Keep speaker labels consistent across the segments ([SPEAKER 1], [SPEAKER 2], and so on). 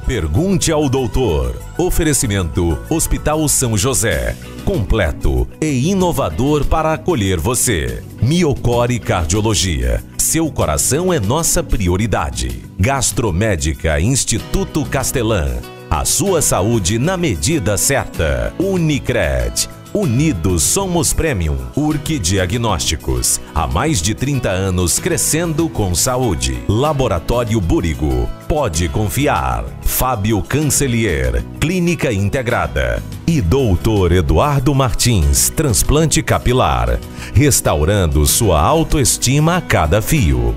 [SPEAKER 1] Pergunte ao doutor. Oferecimento Hospital São José. Completo e inovador para acolher você. Miocore Cardiologia. Seu coração é nossa prioridade. Gastromédica Instituto Castelã. A sua saúde na medida certa. Unicred. Unidos somos Premium. Urque Diagnósticos. Há mais de 30 anos crescendo com saúde. Laboratório Búrigo. Pode confiar. Fábio Cancelier. Clínica Integrada. E Doutor Eduardo Martins. Transplante capilar. Restaurando sua autoestima a cada fio.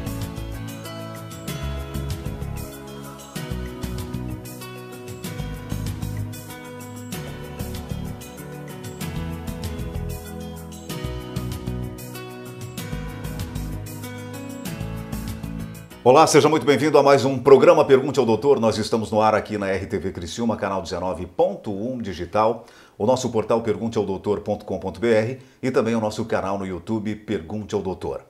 [SPEAKER 2] Olá, seja muito bem-vindo a mais um programa Pergunte ao Doutor. Nós estamos no ar aqui na RTV Criciúma, canal 19.1 digital, o nosso portal pergunteaodoutor.com.br e também o nosso canal no YouTube Pergunte ao Doutor.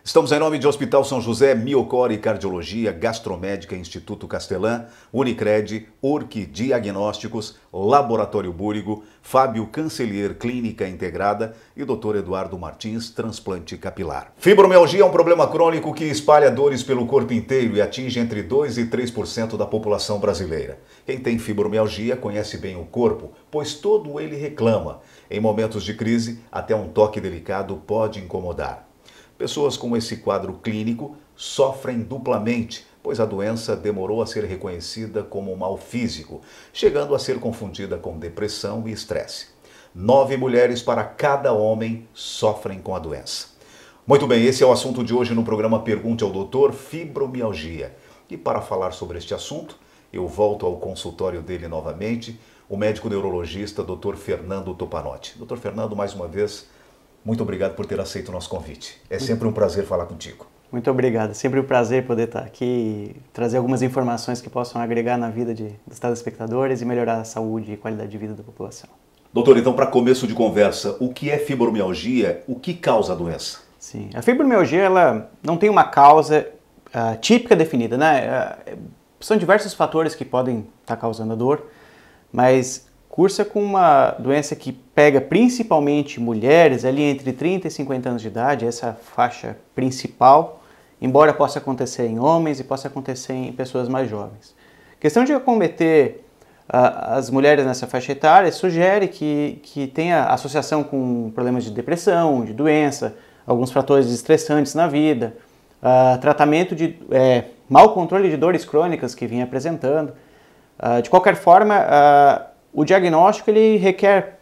[SPEAKER 2] Estamos em nome de Hospital São José, Miocore Cardiologia, Gastromédica Instituto Castelã, Unicred, Urque Diagnósticos, Laboratório Búrigo, Fábio Cancelier Clínica Integrada e Dr. Eduardo Martins Transplante Capilar. Fibromialgia é um problema crônico que espalha dores pelo corpo inteiro e atinge entre 2% e 3% da população brasileira. Quem tem fibromialgia conhece bem o corpo, pois todo ele reclama. Em momentos de crise, até um toque delicado pode incomodar. Pessoas com esse quadro clínico sofrem duplamente, pois a doença demorou a ser reconhecida como um mal físico, chegando a ser confundida com depressão e estresse. 9 mulheres para cada homem sofrem com a doença. Muito bem, esse é o assunto de hoje no programa Pergunte ao Doutor, fibromialgia. E para falar sobre este assunto, eu volto ao consultório dele novamente, o médico neurologista Dr. Fernando Topanotti. Dr. Fernando, mais uma vez, muito obrigado por ter aceito o nosso convite. É sempre um prazer falar contigo.
[SPEAKER 3] Muito obrigado. Sempre um prazer poder estar aqui e trazer algumas informações que possam agregar na vida dos telespectadores e melhorar a saúde e qualidade de vida da população.
[SPEAKER 2] Doutor, então, para começo de conversa, o que é fibromialgia? O que causa a doença?
[SPEAKER 3] Sim, a fibromialgia ela não tem uma causa típica definida, né? São diversos fatores que podem estar causando a dor, mas cursa com uma doença que pega principalmente mulheres ali entre 30 e 50 anos de idade, essa é a faixa principal, embora possa acontecer em homens e possa acontecer em pessoas mais jovens. A questão de acometer as mulheres nessa faixa etária sugere que tenha associação com problemas de depressão, de doença, alguns fatores estressantes na vida, tratamento de mau controle de dores crônicas que vinha apresentando. De qualquer forma, o diagnóstico ele requer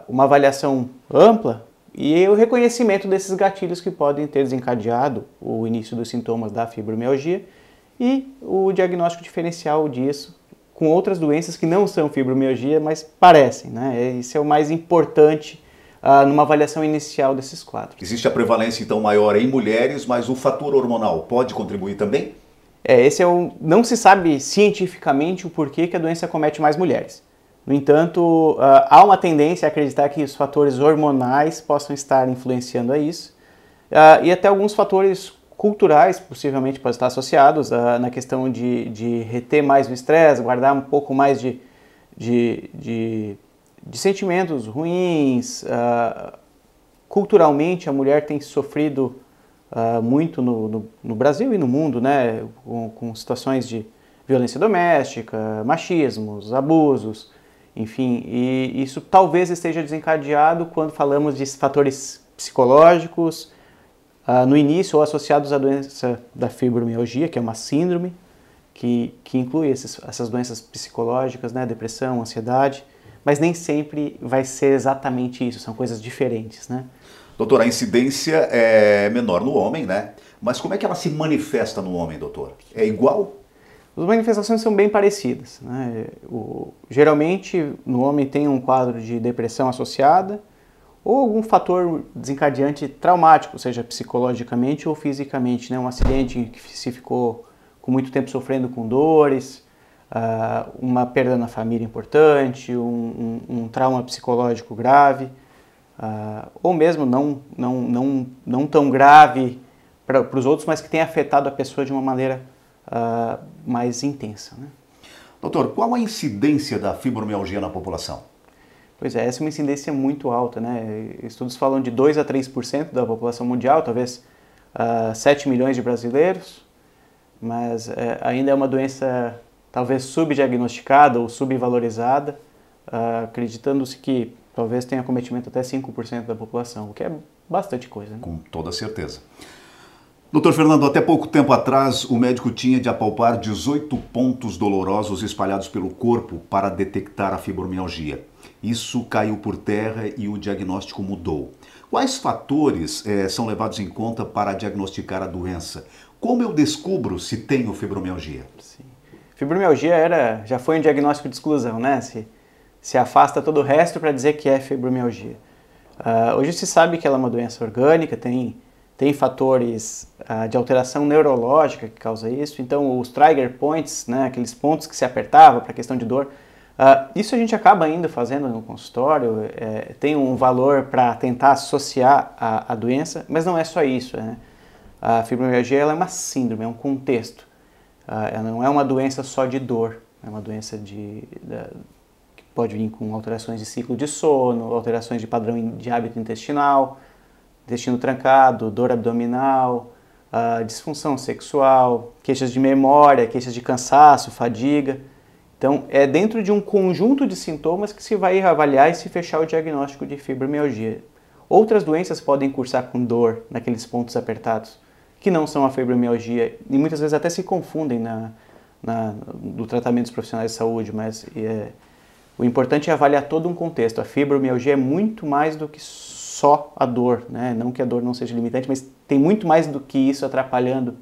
[SPEAKER 3] uma avaliação ampla e o reconhecimento desses gatilhos que podem ter desencadeado o início dos sintomas da fibromialgia e o diagnóstico diferencial disso com outras doenças que não são fibromialgia, mas parecem, né? Isso é o mais importante numa avaliação inicial desses quadros.
[SPEAKER 2] Existe a prevalência então maior em mulheres, mas o fator hormonal pode contribuir também?
[SPEAKER 3] Não se sabe cientificamente o porquê que a doença acomete mais mulheres. No entanto, há uma tendência a acreditar que os fatores hormonais possam estar influenciando a isso e até alguns fatores culturais possivelmente podem estar associados na questão de reter mais o estresse, guardar um pouco mais de sentimentos ruins. Culturalmente, a mulher tem sofrido muito no Brasil e no mundo, né, com situações de violência doméstica, machismos, abusos, enfim, e isso talvez esteja desencadeado quando falamos de fatores psicológicos no início ou associados à doença da fibromialgia, que é uma síndrome que inclui essas doenças psicológicas, né, depressão, ansiedade, mas nem sempre vai ser exatamente isso, são coisas diferentes, né?
[SPEAKER 2] Doutor, a incidência é menor no homem, né? Mas como é que ela se manifesta no homem, doutor? É igual?
[SPEAKER 3] As manifestações são bem parecidas, né? Geralmente, no homem tem um quadro de depressão associada ou algum fator desencadeante traumático, seja psicologicamente ou fisicamente, né? Um acidente que se ficou com muito tempo sofrendo com dores, uma perda na família importante, um trauma psicológico grave, ou mesmo não tão grave para os outros, mas que tenha afetado a pessoa de uma maneira mais intensa, né?
[SPEAKER 2] Doutor, qual a incidência da fibromialgia na população?
[SPEAKER 3] Pois é, essa é uma incidência muito alta, né? Estudos falam de 2 a 3% da população mundial, talvez 7 milhões de brasileiros, mas ainda é uma doença talvez subdiagnosticada ou subvalorizada, acreditando-se que talvez tenha acometimento até 5% da população, o que é bastante coisa, né?
[SPEAKER 2] Com toda certeza. Doutor Fernando, até pouco tempo atrás, o médico tinha de apalpar 18 pontos dolorosos espalhados pelo corpo para detectar a fibromialgia. Isso caiu por terra e o diagnóstico mudou. Quais fatores são levados em conta para diagnosticar a doença? Como eu descubro se tenho fibromialgia?
[SPEAKER 3] Sim. Fibromialgia já foi um diagnóstico de exclusão, né? Se afasta todo o resto para dizer que é fibromialgia. Hoje se sabe que ela é uma doença orgânica, tem fatores de alteração neurológica que causa isso. Então, os trigger points, né, aqueles pontos que se apertavam para a questão de dor, isso a gente acaba ainda fazendo no consultório, tem um valor para tentar associar a doença, mas não é só isso, né? A fibromialgia ela é uma síndrome, é um contexto. Ela não é uma doença só de dor, é uma doença que pode vir com alterações de ciclo de sono, alterações de padrão de hábito intestinal, intestino trancado, dor abdominal, disfunção sexual, queixas de memória, queixas de cansaço, fadiga. Então, é dentro de um conjunto de sintomas que se vai avaliar e se fechar o diagnóstico de fibromialgia. Outras doenças podem cursar com dor naqueles pontos apertados, que não são a fibromialgia, e muitas vezes até se confundem no tratamento dos profissionais de saúde, mas o importante é avaliar todo um contexto. A fibromialgia é muito mais do que só a dor, né? Não que a dor não seja limitante, mas tem muito mais do que isso atrapalhando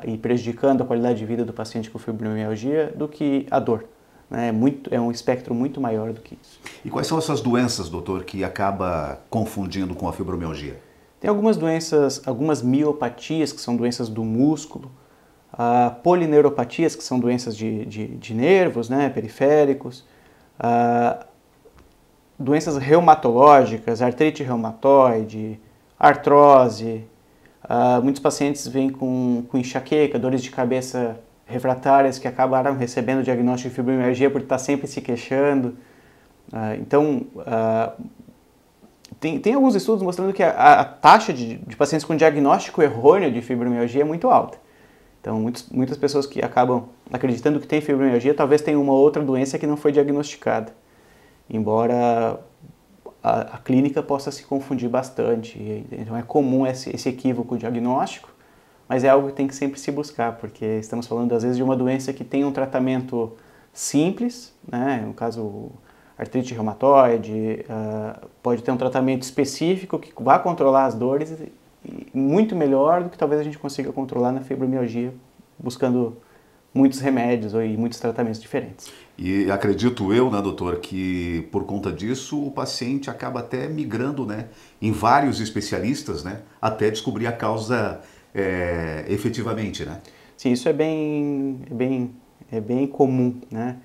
[SPEAKER 3] e prejudicando a qualidade de vida do paciente com fibromialgia do que a dor, né? É um espectro muito maior do que isso.
[SPEAKER 2] E quais são essas doenças, doutor, que acaba confundindo com a fibromialgia?
[SPEAKER 3] Tem algumas doenças, algumas miopatias, que são doenças do músculo, polineuropatias, que são doenças de nervos, né, periféricos, doenças reumatológicas, artrite reumatoide, artrose. Muitos pacientes vêm com enxaqueca, dores de cabeça refratárias que acabaram recebendo o diagnóstico de fibromialgia por estar sempre se queixando. Tem alguns estudos mostrando que a taxa de pacientes com diagnóstico errôneo de fibromialgia é muito alta. Então, muitas pessoas que acabam acreditando que tem fibromialgia talvez tenham uma outra doença que não foi diagnosticada. Embora a clínica possa se confundir bastante. Então, é comum esse equívoco diagnóstico, mas é algo que tem que sempre se buscar, porque estamos falando, às vezes, de uma doença que tem um tratamento simples, né? No caso, artrite reumatoide, pode ter um tratamento específico que vai controlar as dores muito melhor do que talvez a gente consiga controlar na fibromialgia, buscando muitos remédios e muitos tratamentos diferentes.
[SPEAKER 2] E acredito eu, né, doutor, que por conta disso o paciente acaba até migrando, né, em vários especialistas, né, até descobrir a causa efetivamente, né?
[SPEAKER 3] Sim, isso é bem comum, né?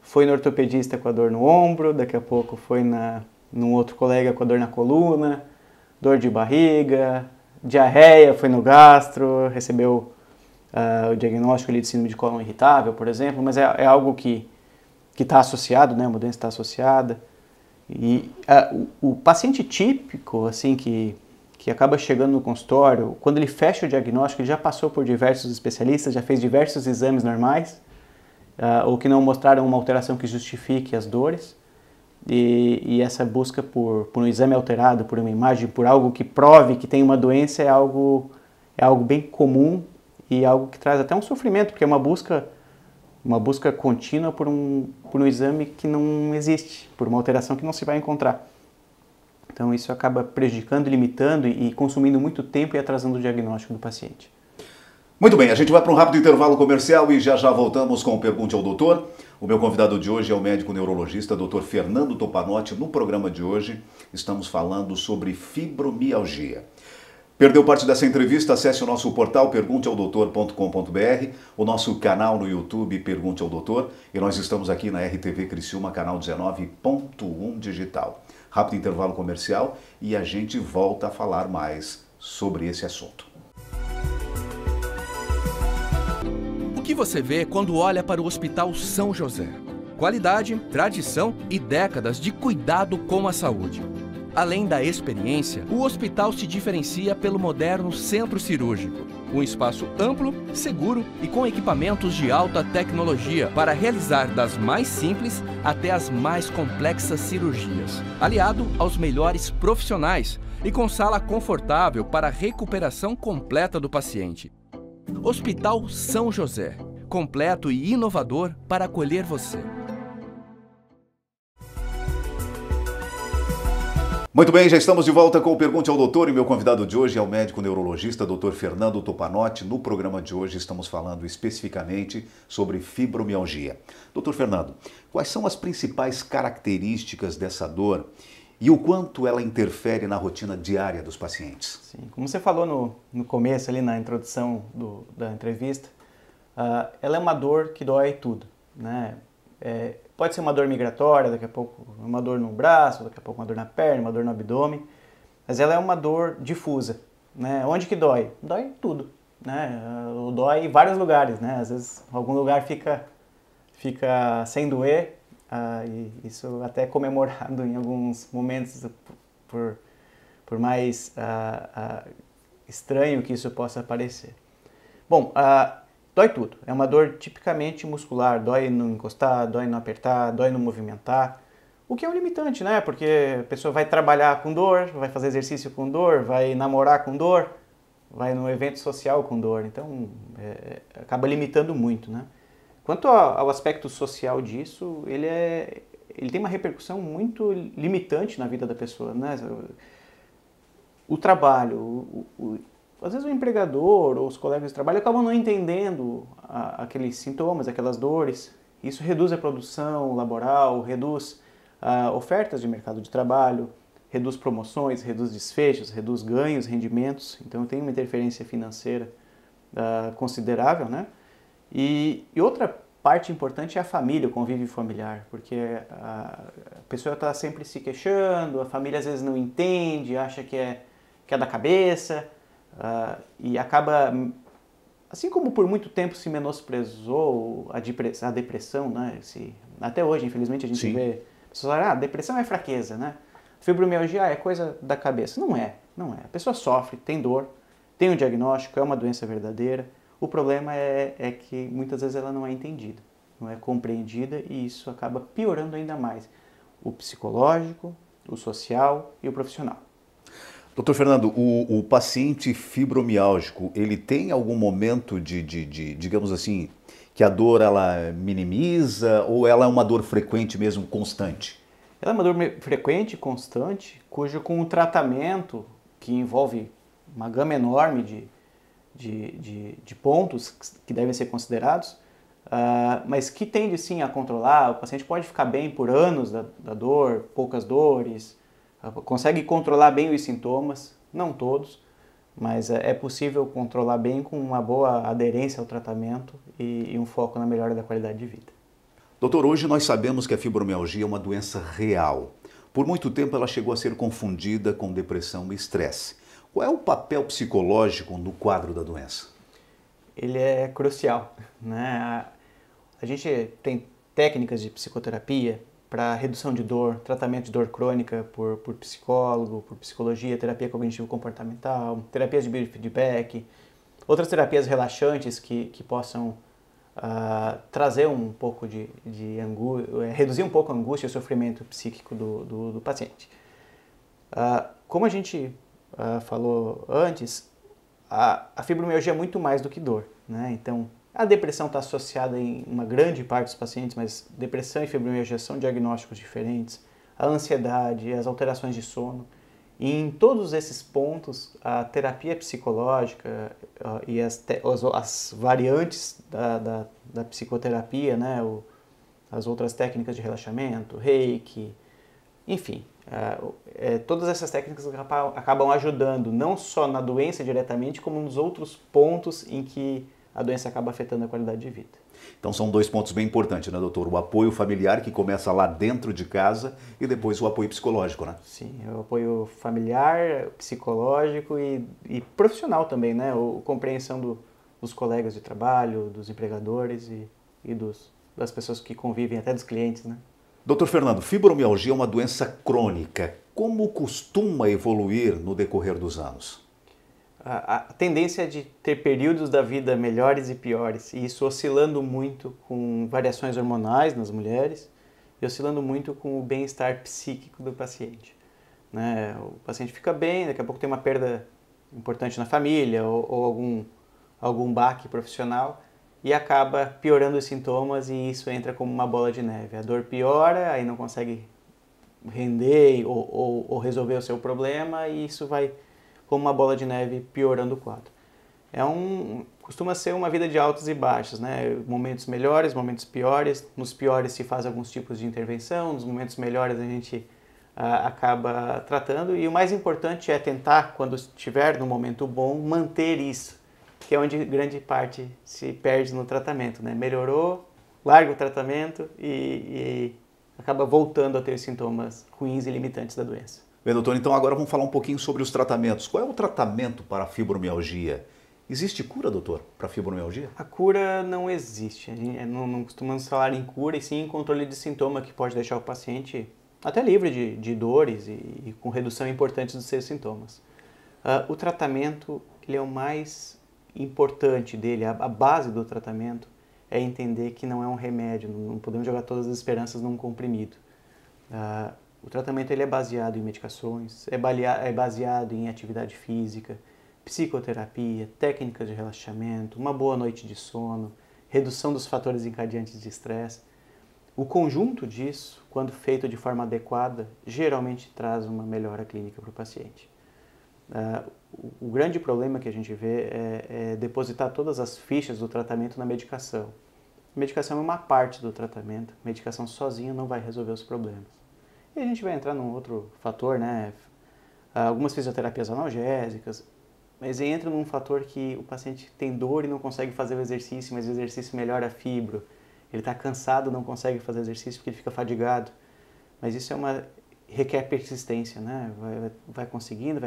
[SPEAKER 3] Foi no ortopedista com a dor no ombro, daqui a pouco foi num outro colega com a dor na coluna, dor de barriga, diarreia, foi no gastro, recebeu o diagnóstico ali de síndrome de cólon irritável, por exemplo, mas é algo que está associado, né? A doença está associada. E o paciente típico, assim, que acaba chegando no consultório, quando ele fecha o diagnóstico, ele já passou por diversos especialistas, já fez diversos exames normais, ou que não mostraram uma alteração que justifique as dores, e essa busca por um exame alterado, por uma imagem, por algo que prove que tem uma doença é algo bem comum e algo que traz até um sofrimento, porque é uma busca contínua por um exame que não existe, por uma alteração que não se vai encontrar. Então isso acaba prejudicando, limitando e consumindo muito tempo e atrasando o diagnóstico do paciente.
[SPEAKER 2] Muito bem, a gente vai para um rápido intervalo comercial e já voltamos com o Pergunte ao Doutor. O meu convidado de hoje é o médico neurologista, Dr. Fernando Topanotti. No programa de hoje estamos falando sobre fibromialgia. Perdeu parte dessa entrevista? Acesse o nosso portal pergunteaodoutor.com.br, o nosso canal no YouTube Pergunte ao Doutor, e nós estamos aqui na RTV Criciúma, canal 19.1 digital. Rápido intervalo comercial e a gente volta a falar mais sobre esse assunto. O que
[SPEAKER 4] que você vê quando olha para o Hospital São José? Qualidade, tradição e décadas de cuidado com a saúde. Além da experiência, o hospital se diferencia pelo moderno centro cirúrgico. Um espaço amplo, seguro e com equipamentos de alta tecnologia para realizar das mais simples até as mais complexas cirurgias. Aliado aos melhores profissionais e com sala confortável para a recuperação completa do paciente. Hospital São José, completo e inovador para acolher você.
[SPEAKER 2] Muito bem, já estamos de volta com o Pergunte ao Doutor e meu convidado de hoje é o médico neurologista Dr. Fernando Topanotti. No programa de hoje estamos falando especificamente sobre fibromialgia. Dr. Fernando, quais são as principais características dessa dor e o quanto ela interfere na rotina diária dos pacientes?
[SPEAKER 3] Sim, como você falou no começo, ali na introdução da entrevista, ela é uma dor que dói tudo, né? Pode ser uma dor migratória, daqui a pouco uma dor no braço, daqui a pouco uma dor na perna, uma dor no abdômen, mas ela é uma dor difusa, né? Onde que dói? Dói em tudo, né? Dói em vários lugares, né? Às vezes algum lugar fica sem doer, e isso até é comemorado em alguns momentos por mais estranho que isso possa parecer. Bom, dói tudo. É uma dor tipicamente muscular, dói no encostar, dói no apertar, dói no movimentar. O que é um limitante, né? Porque a pessoa vai trabalhar com dor, vai fazer exercício com dor, vai namorar com dor, vai num evento social com dor. Então, acaba limitando muito, né? Quanto ao aspecto social disso, ele tem uma repercussão muito limitante na vida da pessoa, né? O trabalho, às vezes o empregador ou os colegas de trabalho acabam não entendendo aqueles sintomas, aquelas dores. Isso reduz a produção laboral, reduz ofertas de mercado de trabalho, reduz promoções, reduz desfechos, reduz ganhos, rendimentos. Então tem uma interferência financeira considerável, né? E outra parte importante é a família, o convívio familiar, porque a pessoa está sempre se queixando, a família às vezes não entende, acha que é da cabeça. E acaba, assim como por muito tempo se menosprezou a depressão, né? Até hoje, infelizmente, a gente vê pessoas falando, depressão é fraqueza, né? Fibromialgia é coisa da cabeça. Não é. A pessoa sofre, tem dor, tem um diagnóstico, é uma doença verdadeira. O problema é que muitas vezes ela não é entendida, não é compreendida e isso acaba piorando ainda mais o psicológico, o social e o profissional.
[SPEAKER 2] Doutor Fernando, o paciente fibromiálgico, ele tem algum momento digamos assim, que a dor ela minimiza ou ela é uma dor frequente mesmo, constante?
[SPEAKER 3] Ela é uma dor frequente, constante, cujo com o tratamento, que envolve uma gama enorme de pontos que devem ser considerados, mas que tende sim a controlar, o paciente pode ficar bem por anos da dor, poucas dores, consegue controlar bem os sintomas, não todos, mas é possível controlar bem com uma boa aderência ao tratamento e um foco na melhora da qualidade de vida.
[SPEAKER 2] Doutor, hoje nós sabemos que a fibromialgia é uma doença real. Por muito tempo ela chegou a ser confundida com depressão e estresse. Qual é o papel psicológico no quadro da doença?
[SPEAKER 3] Ele é crucial, né? A gente tem técnicas de psicoterapia para redução de dor, tratamento de dor crônica por psicólogo, por psicologia, terapia cognitivo-comportamental, terapias de biofeedback, outras terapias relaxantes que possam trazer um pouco de angústia, reduzir um pouco a angústia e o sofrimento psíquico do paciente. Como a gente falou antes, a fibromialgia é muito mais do que dor, né? Então, a depressão está associada em uma grande parte dos pacientes, mas depressão e fibromialgia são diagnósticos diferentes. A ansiedade, as alterações de sono. E em todos esses pontos, a terapia psicológica e as variantes da psicoterapia, né? As outras técnicas de relaxamento, reiki, enfim, todas essas técnicas acabam ajudando não só na doença diretamente, como nos outros pontos em que a doença acaba afetando a qualidade de vida.
[SPEAKER 2] Então são dois pontos bem importantes, né, doutor? O apoio familiar, que começa lá dentro de casa, e depois o apoio psicológico, né?
[SPEAKER 3] Sim, o apoio familiar, psicológico e profissional também, né? A compreensão dos colegas de trabalho, dos empregadores e das pessoas que convivem, até dos clientes, né?
[SPEAKER 2] Doutor Fernando, fibromialgia é uma doença crônica. Como costuma evoluir no decorrer dos anos?
[SPEAKER 3] A tendência é de ter períodos da vida melhores e piores, e isso oscilando muito com variações hormonais nas mulheres e oscilando muito com o bem-estar psíquico do paciente, né? O paciente fica bem, daqui a pouco tem uma perda importante na família ou algum baque profissional e acaba piorando os sintomas e isso entra como uma bola de neve. A dor piora, aí não consegue render ou resolver o seu problema e isso vai como uma bola de neve piorando o quadro. Costuma ser uma vida de altos e baixos, né? Momentos melhores, momentos piores. Nos piores se faz alguns tipos de intervenção, nos momentos melhores a gente acaba tratando. E o mais importante é tentar, quando estiver no momento bom, manter isso, que é onde grande parte se perde no tratamento, né? Melhorou, larga o tratamento e acaba voltando a ter sintomas ruins e limitantes da doença.
[SPEAKER 2] Bem, doutor, então agora vamos falar um pouquinho sobre os tratamentos. Qual é o tratamento para a fibromialgia? Existe cura, doutor, para a fibromialgia?
[SPEAKER 3] A cura não existe. A gente não costumamos falar em cura, e sim em controle de sintoma, que pode deixar o paciente até livre de dores e com redução importante dos seus sintomas. O tratamento ele é o mais importante dele, a base do tratamento é entender que não é um remédio, não podemos jogar todas as esperanças num comprimido. O tratamento ele é baseado em medicações, é baseado em atividade física, psicoterapia, técnicas de relaxamento, uma boa noite de sono, redução dos fatores encadeantes de estresse. O conjunto disso, quando feito de forma adequada, geralmente traz uma melhora clínica para o paciente. O grande problema que a gente vê é depositar todas as fichas do tratamento na medicação. A medicação é uma parte do tratamento, a medicação sozinha não vai resolver os problemas. E a gente vai entrar num outro fator, né? Algumas fisioterapias analgésicas, mas entra num fator que o paciente tem dor e não consegue fazer o exercício, mas o exercício melhora a fibro. Ele está cansado, não consegue fazer exercício porque ele fica fadigado. Mas isso requer persistência, né? Vai conseguindo,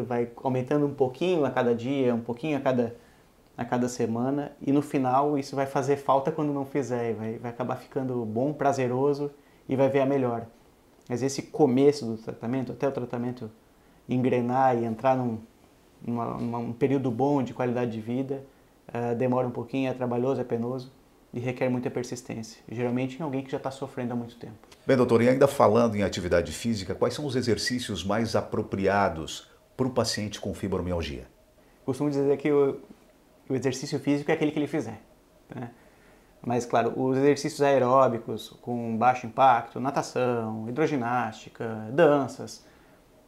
[SPEAKER 3] vai aumentando um pouquinho a cada dia, um pouquinho a cada semana, e no final isso vai fazer falta quando não fizer, vai acabar ficando bom, prazeroso e vai ver a melhora. Mas esse começo do tratamento, até o tratamento engrenar e entrar num período bom de qualidade de vida, demora um pouquinho, é trabalhoso, é penoso e requer muita persistência, geralmente em alguém que já está sofrendo há muito tempo.
[SPEAKER 2] Bem, doutor, e ainda falando em atividade física, quais são os exercícios mais apropriados para o paciente com fibromialgia?
[SPEAKER 3] Costumo dizer que o exercício físico é aquele que ele fizer, né? Mas, claro, os exercícios aeróbicos com baixo impacto, natação, hidroginástica, danças,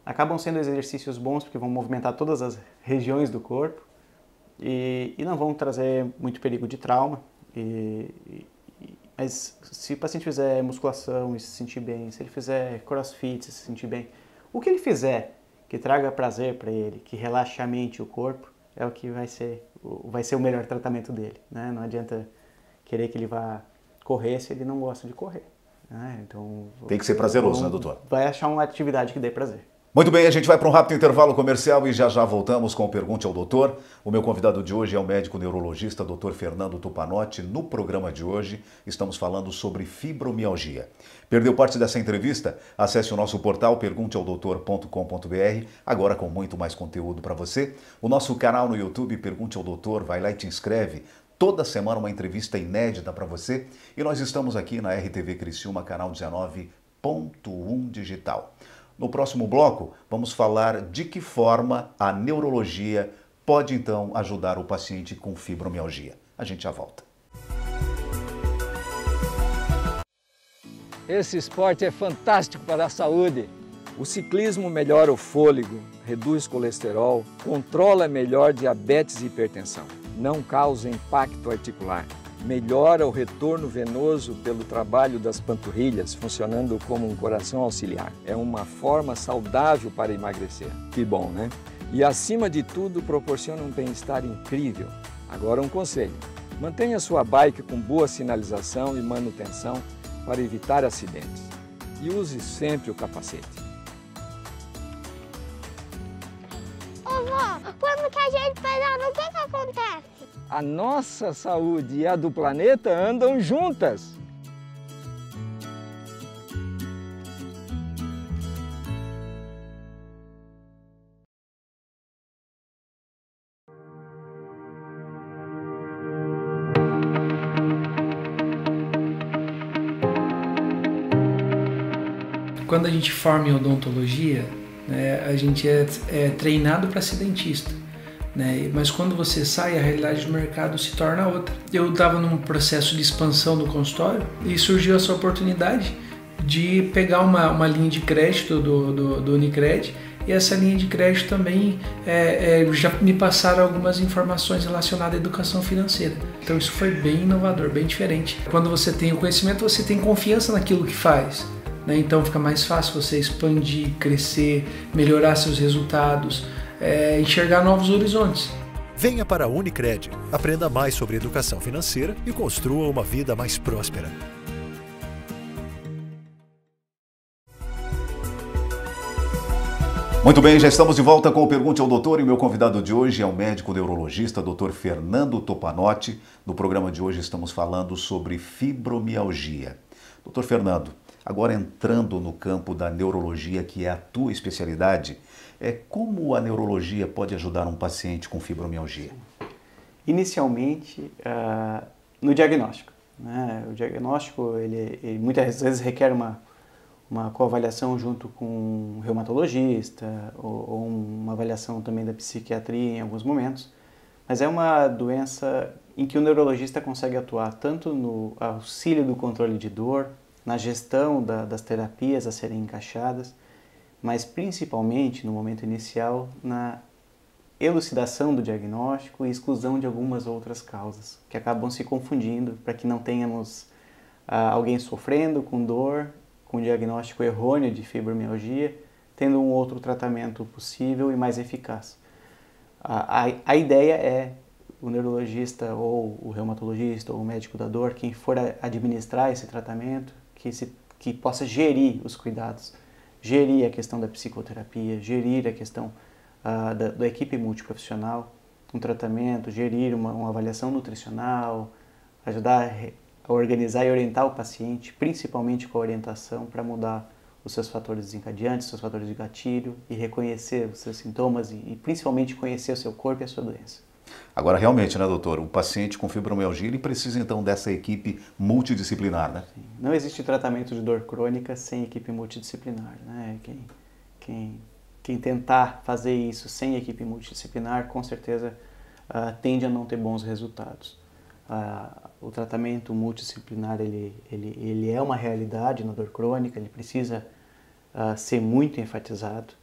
[SPEAKER 3] acabam sendo exercícios bons porque vão movimentar todas as regiões do corpo e não vão trazer muito perigo de trauma. Mas se o paciente fizer musculação e se sentir bem, se ele fizer crossfit e se sentir bem, o que ele fizer que traga prazer para ele, que relaxe a mente e o corpo, é o que vai ser o melhor tratamento dele, né? Não adianta querer que ele vá correr se ele não gosta de correr, né? Então,
[SPEAKER 2] tem que ser prazeroso, né, doutor?
[SPEAKER 3] Vai achar uma atividade que dê prazer.
[SPEAKER 2] Muito bem, a gente vai para um rápido intervalo comercial e já voltamos com o Pergunte ao Doutor. O meu convidado de hoje é o médico neurologista Dr. Fernando Tupanotti. No programa de hoje estamos falando sobre fibromialgia. Perdeu parte dessa entrevista? Acesse o nosso portal pergunteaodoutor.com.br, agora com muito mais conteúdo para você. O nosso canal no YouTube, Pergunte ao Doutor, vai lá e te inscreve. Toda semana uma entrevista inédita para você. E nós estamos aqui na RTV Criciúma, canal 19.1 digital. No próximo bloco, vamos falar de que forma a neurologia pode, então, ajudar o paciente com fibromialgia. A gente já volta.
[SPEAKER 5] Esse esporte é fantástico para a saúde.
[SPEAKER 4] O ciclismo melhora o fôlego, reduz colesterol, controla melhor diabetes e hipertensão. Não causa impacto articular. Melhora o retorno venoso pelo trabalho das panturrilhas, funcionando como um coração auxiliar. É uma forma saudável para emagrecer. Que bom, né? E acima de tudo, proporciona um bem-estar incrível. Agora um conselho: mantenha sua bike com boa sinalização e manutenção para evitar acidentes. E use sempre o capacete.
[SPEAKER 6] Ô, vó, quando que a gente pedala, o que acontece?
[SPEAKER 5] A nossa saúde e a do planeta andam juntas.
[SPEAKER 7] Quando a gente forma em odontologia, né, a gente é treinado para ser dentista, né? Mas quando você sai, a realidade do mercado se torna outra. Eu estava num processo de expansão no consultório e surgiu essa oportunidade de pegar uma linha de crédito do Unicred, e essa linha de crédito também já me passaram algumas informações relacionadas à educação financeira. Então isso foi bem inovador, bem diferente. Quando você tem o conhecimento, você tem confiança naquilo que faz. Então fica mais fácil você expandir, crescer, melhorar seus resultados, enxergar novos horizontes.
[SPEAKER 8] Venha para a Unicred, aprenda mais sobre educação financeira e construa uma vida mais próspera.
[SPEAKER 2] Muito bem, já estamos de volta com o Pergunte ao Doutor e o meu convidado de hoje é o médico neurologista Dr. Fernando Topanotti. No programa de hoje estamos falando sobre fibromialgia. Dr. Fernando, agora entrando no campo da neurologia, que é a tua especialidade, como a neurologia pode ajudar um paciente com fibromialgia?
[SPEAKER 3] Inicialmente, no diagnóstico, né? O diagnóstico, ele muitas vezes requer uma coavaliação junto com um reumatologista ou uma avaliação também da psiquiatria em alguns momentos, mas é uma doença em que o neurologista consegue atuar tanto no auxílio do controle de dor, na gestão das terapias a serem encaixadas, mas principalmente no momento inicial na elucidação do diagnóstico e exclusão de algumas outras causas que acabam se confundindo para que não tenhamos alguém sofrendo com dor, com diagnóstico errôneo de fibromialgia, tendo um outro tratamento possível e mais eficaz. A ideia é o neurologista ou o reumatologista ou o médico da dor, quem for administrar esse tratamento, que possa gerir os cuidados, gerir a questão da psicoterapia, gerir a questão da equipe multiprofissional, um tratamento, gerir uma avaliação nutricional, ajudar a organizar e orientar o paciente, principalmente com a orientação para mudar os seus fatores desencadeantes, seus fatores de gatilho e reconhecer os seus sintomas e principalmente conhecer o seu corpo e a sua doença.
[SPEAKER 2] Agora, realmente, né, doutor, o paciente com fibromialgia, ele precisa então dessa equipe multidisciplinar, né?
[SPEAKER 3] Sim. Não existe tratamento de dor crônica sem equipe multidisciplinar, né? Quem tentar fazer isso sem equipe multidisciplinar, com certeza tende a não ter bons resultados. O tratamento multidisciplinar ele é uma realidade na dor crônica, ele precisa ser muito enfatizado,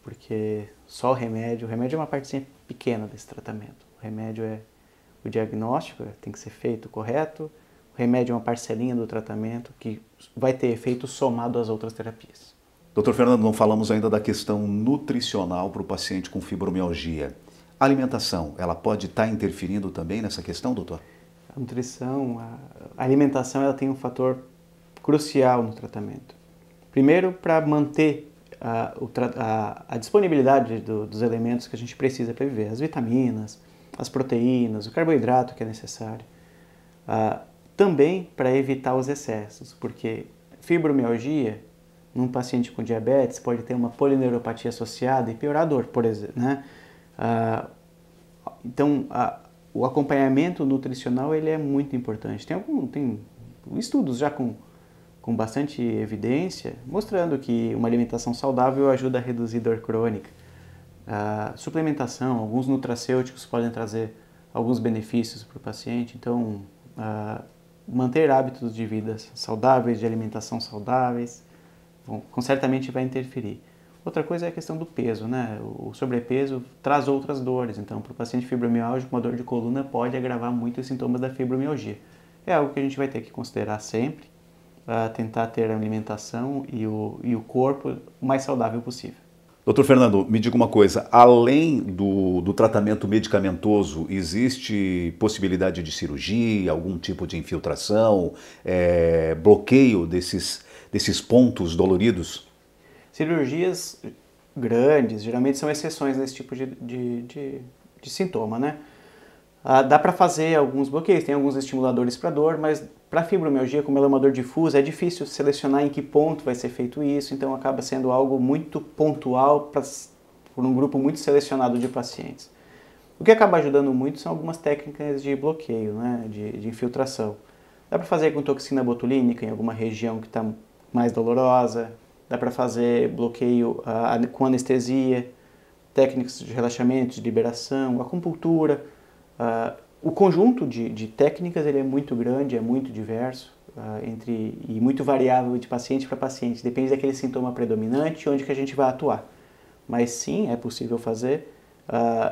[SPEAKER 3] porque só o remédio é uma parte pequena desse tratamento. O remédio é o diagnóstico, tem que ser feito correto, o remédio é uma parcelinha do tratamento que vai ter efeito somado às outras terapias.
[SPEAKER 2] Doutor Fernando, não falamos ainda da questão nutricional para o paciente com fibromialgia. A alimentação, ela pode estar interferindo também nessa questão, doutor?
[SPEAKER 3] A nutrição, a alimentação, ela tem um fator crucial no tratamento. Primeiro, para manter a disponibilidade dos elementos que a gente precisa para viver, as vitaminas, as proteínas, o carboidrato que é necessário. Também para evitar os excessos, porque fibromialgia, num paciente com diabetes, pode ter uma polineuropatia associada e piorar a dor, por exemplo, né? Então, o acompanhamento nutricional ele é muito importante. Tem estudos já com bastante evidência mostrando que uma alimentação saudável ajuda a reduzir dor crônica. Suplementação, alguns nutracêuticos podem trazer alguns benefícios para o paciente. Então, manter hábitos de vida saudáveis, de alimentação saudáveis, certamente vai interferir. Outra coisa é a questão do peso, né? O sobrepeso traz outras dores, então para o paciente fibromialgico, uma dor de coluna pode agravar muito os sintomas da fibromialgia. É algo que a gente vai ter que considerar sempre, para tentar ter a alimentação e o corpo o mais saudável possível.
[SPEAKER 2] Doutor Fernando, me diga uma coisa, além do tratamento medicamentoso, existe possibilidade de cirurgia, algum tipo de infiltração, bloqueio desses pontos doloridos?
[SPEAKER 3] Cirurgias grandes, geralmente são exceções nesse tipo de de sintoma, né? Dá para fazer alguns bloqueios, tem alguns estimuladores para dor, mas para fibromialgia, como ela é uma dor difusa, é difícil selecionar em que ponto vai ser feito isso, então acaba sendo algo muito pontual por um grupo muito selecionado de pacientes. O que acaba ajudando muito são algumas técnicas de bloqueio, né, de infiltração. Dá para fazer com toxina botulínica em alguma região que está mais dolorosa, dá para fazer bloqueio com anestesia, técnicas de relaxamento, de liberação, acupuntura. O conjunto de técnicas ele é muito grande, é muito diverso e muito variável de paciente para paciente. Depende daquele sintoma predominante onde que a gente vai atuar. Mas sim, é possível fazer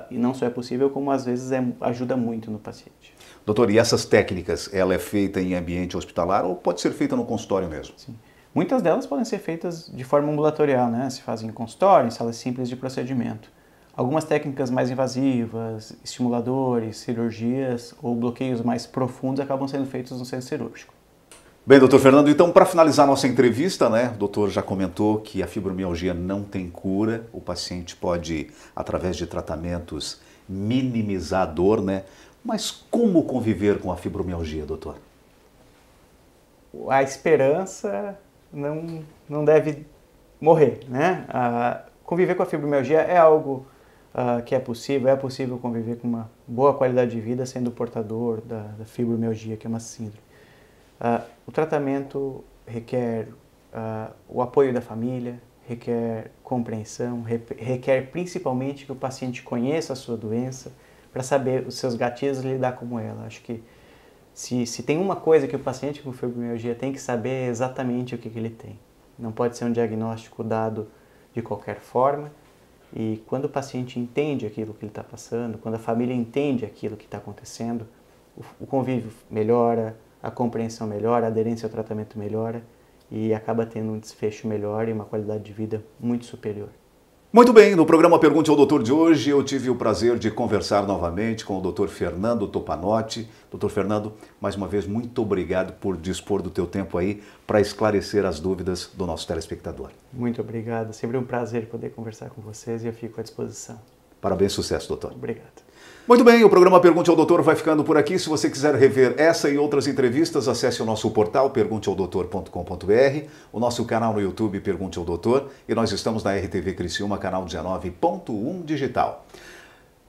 [SPEAKER 3] e não só é possível, como às vezes ajuda muito no paciente.
[SPEAKER 2] Doutor, e essas técnicas, ela é feita em ambiente hospitalar ou pode ser feita no consultório mesmo?
[SPEAKER 3] Sim. Muitas delas podem ser feitas de forma ambulatorial, né? Se fazem em consultório, em salas simples de procedimento. Algumas técnicas mais invasivas, estimuladores, cirurgias ou bloqueios mais profundos acabam sendo feitos no centro cirúrgico.
[SPEAKER 2] Bem, doutor Fernando, então para finalizar nossa entrevista, né, o doutor já comentou que a fibromialgia não tem cura, o paciente pode, através de tratamentos, minimizar a dor, né? Mas como conviver com a fibromialgia, doutor?
[SPEAKER 3] A esperança não deve morrer, né? Conviver com a fibromialgia é algo que é possível conviver com uma boa qualidade de vida sendo portador da fibromialgia, que é uma síndrome. O tratamento requer o apoio da família, requer compreensão, requer principalmente que o paciente conheça a sua doença para saber os seus gatilhos e lidar com ela. Acho que se tem uma coisa que o paciente com fibromialgia tem que saber é exatamente o que ele tem. Não pode ser um diagnóstico dado de qualquer forma. E quando o paciente entende aquilo que ele está passando, quando a família entende aquilo que está acontecendo, o convívio melhora, a compreensão melhora, a aderência ao tratamento melhora e acaba tendo um desfecho melhor e uma qualidade de vida muito superior.
[SPEAKER 2] Muito bem, no programa Pergunte ao Doutor de hoje eu tive o prazer de conversar novamente com o Dr. Fernando Topanotti. Dr. Fernando, mais uma vez, muito obrigado por dispor do teu tempo aí para esclarecer as dúvidas do nosso telespectador.
[SPEAKER 3] Muito obrigado, sempre um prazer poder conversar com vocês e eu fico à disposição.
[SPEAKER 2] Parabéns, sucesso, doutor.
[SPEAKER 3] Obrigado.
[SPEAKER 2] Muito bem, o programa Pergunte ao Doutor vai ficando por aqui. Se você quiser rever essa e outras entrevistas, acesse o nosso portal pergunteaodoutor.com.br, o nosso canal no YouTube Pergunte ao Doutor e nós estamos na RTV Criciúma, canal 19.1 digital.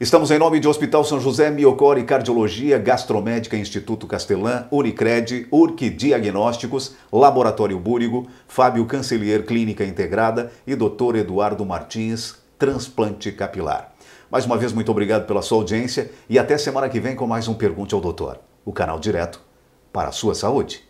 [SPEAKER 2] Estamos em nome de Hospital São José, Miocore Cardiologia, Gastromédica Instituto Castelã, Unicred, Urque Diagnósticos, Laboratório Búrigo, Fábio Cancelier Clínica Integrada e Dr. Eduardo Martins, Transplante Capilar. Mais uma vez, muito obrigado pela sua audiência e até semana que vem com mais um Pergunte ao Doutor, o canal direto para a sua saúde.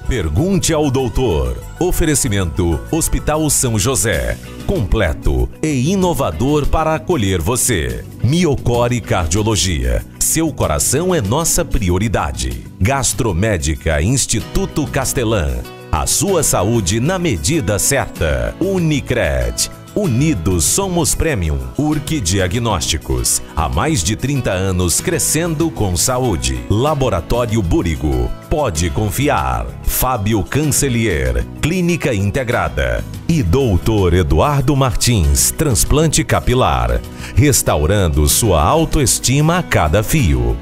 [SPEAKER 1] Pergunte ao Doutor. Oferecimento Hospital São José. Completo e inovador para acolher você. Miocore Cardiologia. Seu coração é nossa prioridade. Gastromédica Instituto Castelã. A sua saúde na medida certa. Unicred. Unidos somos Premium. Urque Diagnósticos. Há mais de 30 anos crescendo com saúde. Laboratório Búrigo. Pode confiar. Fábio Cancelier. Clínica Integrada. E Dr. Eduardo Martins. Transplante Capilar. Restaurando sua autoestima a cada fio.